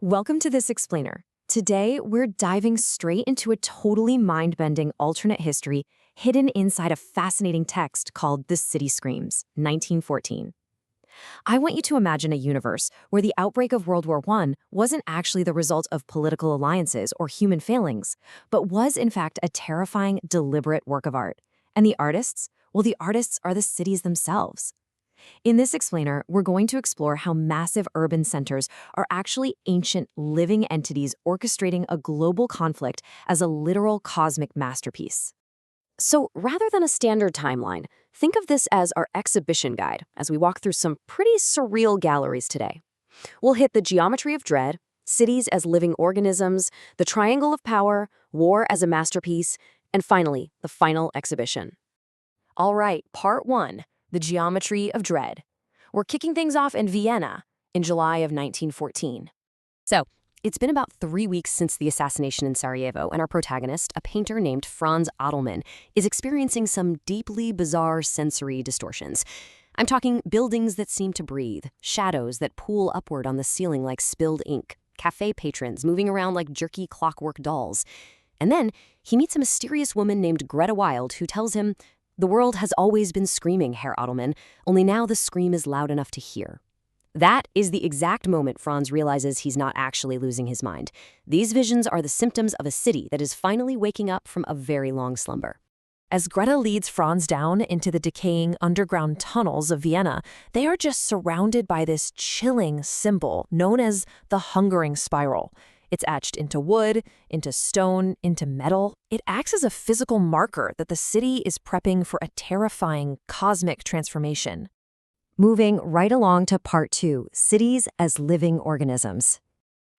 Welcome to This Explainer. Today, we're diving straight into a totally mind-bending alternate history hidden inside a fascinating text called The City Screams, 1914. I want you to imagine a universe where the outbreak of World War I wasn't actually the result of political alliances or human failings, but was in fact a terrifying, deliberate work of art. And the artists? Well, the artists are the cities themselves. In this explainer, we're going to explore how massive urban centers are actually ancient living entities orchestrating a global conflict as a literal cosmic masterpiece. So rather than a standard timeline, think of this as our exhibition guide as we walk through some pretty surreal galleries today. We'll hit the geometry of dread, cities as living organisms, the triangle of power, war as a masterpiece, and finally, the final exhibition. All right, part 1. The geometry of dread. We're kicking things off in Vienna in July of 1914. So, it's been about 3 weeks since the assassination in Sarajevo, and our protagonist, a painter named Franz Adelmann, is experiencing some deeply bizarre sensory distortions. I'm talking buildings that seem to breathe, shadows that pool upward on the ceiling like spilled ink, cafe patrons moving around like jerky clockwork dolls. And then he meets a mysterious woman named Greta Wilde who tells him, "The world has always been screaming, Herr Adelmann, only now the scream is loud enough to hear." That is the exact moment Franz realizes he's not actually losing his mind. These visions are the symptoms of a city that is finally waking up from a very long slumber. As Greta leads Franz down into the decaying underground tunnels of Vienna, they are just surrounded by this chilling symbol known as the hungering spiral. It's etched into wood, into stone, into metal. It acts as a physical marker that the city is prepping for a terrifying cosmic transformation. Moving right along to part 2, cities as living organisms.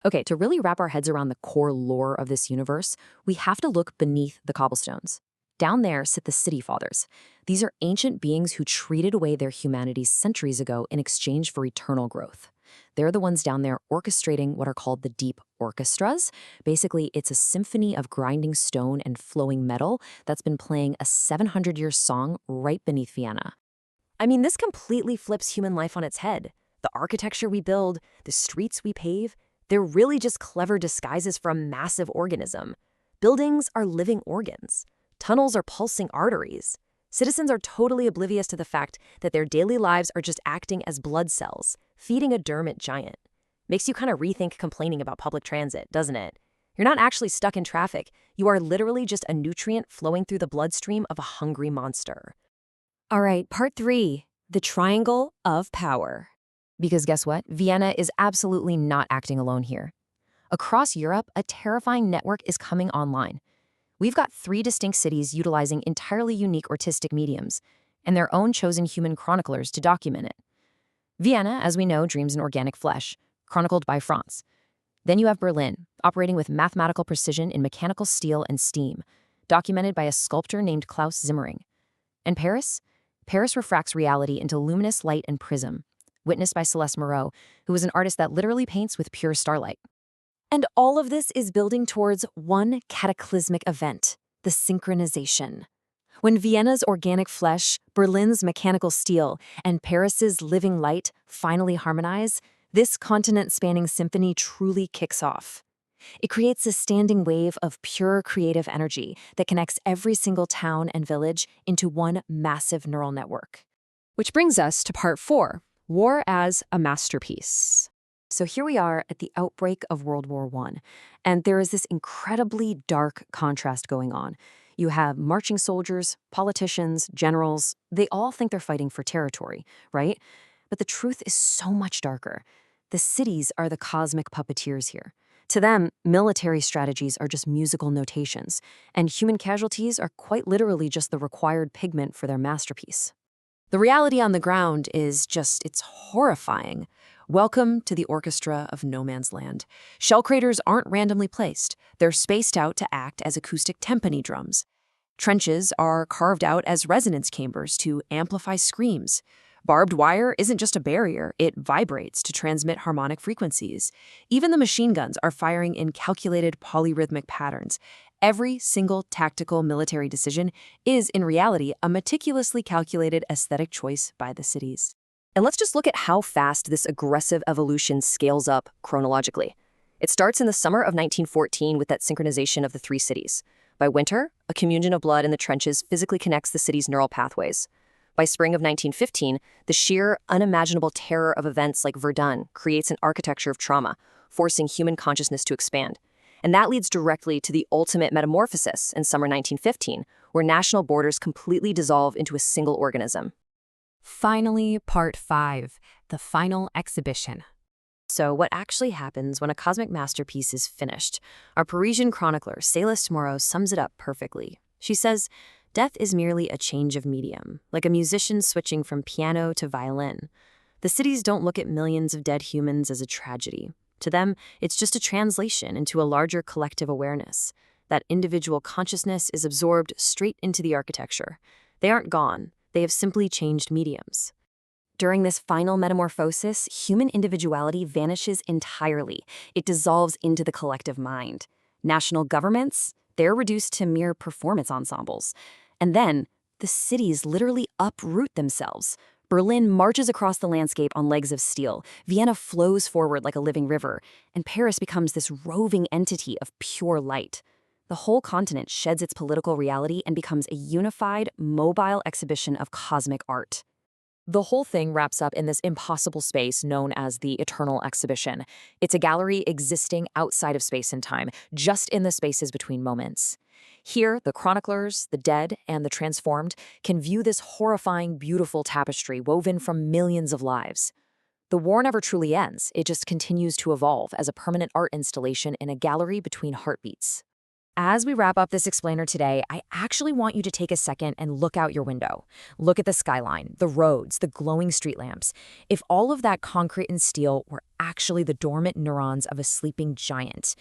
Okay, to really wrap our heads around the core lore of this universe, we have to look beneath the cobblestones. Down there sit the city fathers. These are ancient beings who traded away their humanity centuries ago in exchange for eternal growth. They're the ones down there orchestrating what are called the deep orchestras. Basically, it's a symphony of grinding stone and flowing metal that's been playing a 700-year song right beneath Vienna. I mean, this completely flips human life on its head. The architecture we build, the streets we pave, they're really just clever disguises for a massive organism. Buildings are living organs. Tunnels are pulsing arteries. Citizens are totally oblivious to the fact that their daily lives are just acting as blood cells, feeding a dermot giant. Makes you kind of rethink complaining about public transit, doesn't it? You're not actually stuck in traffic. You are literally just a nutrient flowing through the bloodstream of a hungry monster. All right, part 3, the triangle of power. Because guess what? Vienna is absolutely not acting alone here. Across Europe, a terrifying network is coming online. We've got 3 distinct cities utilizing entirely unique artistic mediums and their own chosen human chroniclers to document it. Vienna, as we know, dreams in organic flesh, chronicled by Franz. Then you have Berlin, operating with mathematical precision in mechanical steel and steam, documented by a sculptor named Klaus Zimmering. And Paris? Paris refracts reality into luminous light and prism, witnessed by Celeste Moreau, who is an artist that literally paints with pure starlight. And all of this is building towards one cataclysmic event, the synchronization. When Vienna's organic flesh, Berlin's mechanical steel, and Paris's living light finally harmonize, this continent-spanning symphony truly kicks off. It creates a standing wave of pure creative energy that connects every single town and village into one massive neural network. Which brings us to part 4, war as a masterpiece. So here we are at the outbreak of World War I, and there is this incredibly dark contrast going on. You have marching soldiers, politicians, generals. They all think they're fighting for territory, right? But the truth is so much darker. The cities are the cosmic puppeteers here. To them, military strategies are just musical notations, and human casualties are quite literally just the required pigment for their masterpiece. The reality on the ground is just, it's horrifying. Welcome to the orchestra of no man's land. Shell craters aren't randomly placed. They're spaced out to act as acoustic timpani drums. Trenches are carved out as resonance chambers to amplify screams. Barbed wire isn't just a barrier, it vibrates to transmit harmonic frequencies. Even the machine guns are firing in calculated polyrhythmic patterns. Every single tactical military decision is, in reality, a meticulously calculated aesthetic choice by the cities. And let's just look at how fast this aggressive evolution scales up chronologically. It starts in the summer of 1914 with that synchronization of the three cities. By winter, a communion of blood in the trenches physically connects the city's neural pathways. By spring of 1915, the sheer, unimaginable terror of events like Verdun creates an architecture of trauma, forcing human consciousness to expand. And that leads directly to the ultimate metamorphosis in summer 1915, where national borders completely dissolve into a single organism. Finally, Part 5, the final exhibition. So what actually happens when a cosmic masterpiece is finished? Our Parisian chronicler, Céleste Moreau, sums it up perfectly. She says, "Death is merely a change of medium, like a musician switching from piano to violin. The cities don't look at millions of dead humans as a tragedy. To them, it's just a translation into a larger collective awareness. That individual consciousness is absorbed straight into the architecture. They aren't gone. They have simply changed mediums." During this final metamorphosis, human individuality vanishes entirely. It dissolves into the collective mind. National governments, they're reduced to mere performance ensembles. And then, the cities literally uproot themselves. Berlin marches across the landscape on legs of steel. Vienna flows forward like a living river. And Paris becomes this roving entity of pure light. The whole continent sheds its political reality and becomes a unified, mobile exhibition of cosmic art. The whole thing wraps up in this impossible space known as the Eternal Exhibition. It's a gallery existing outside of space and time, just in the spaces between moments. Here, the chroniclers, the dead, and the transformed can view this horrifying, beautiful tapestry woven from millions of lives. The war never truly ends. It just continues to evolve as a permanent art installation in a gallery between heartbeats. As we wrap up this explainer today, I actually want you to take a second and look out your window. Look at the skyline, the roads, the glowing street lamps. If all of that concrete and steel were actually the dormant neurons of a sleeping giant,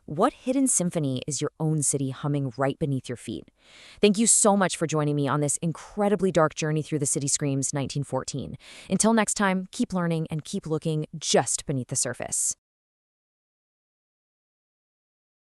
what hidden symphony is your own city humming right beneath your feet? Thank you so much for joining me on this incredibly dark journey through the City Screams 1914. Until next time, keep learning and keep looking just beneath the surface.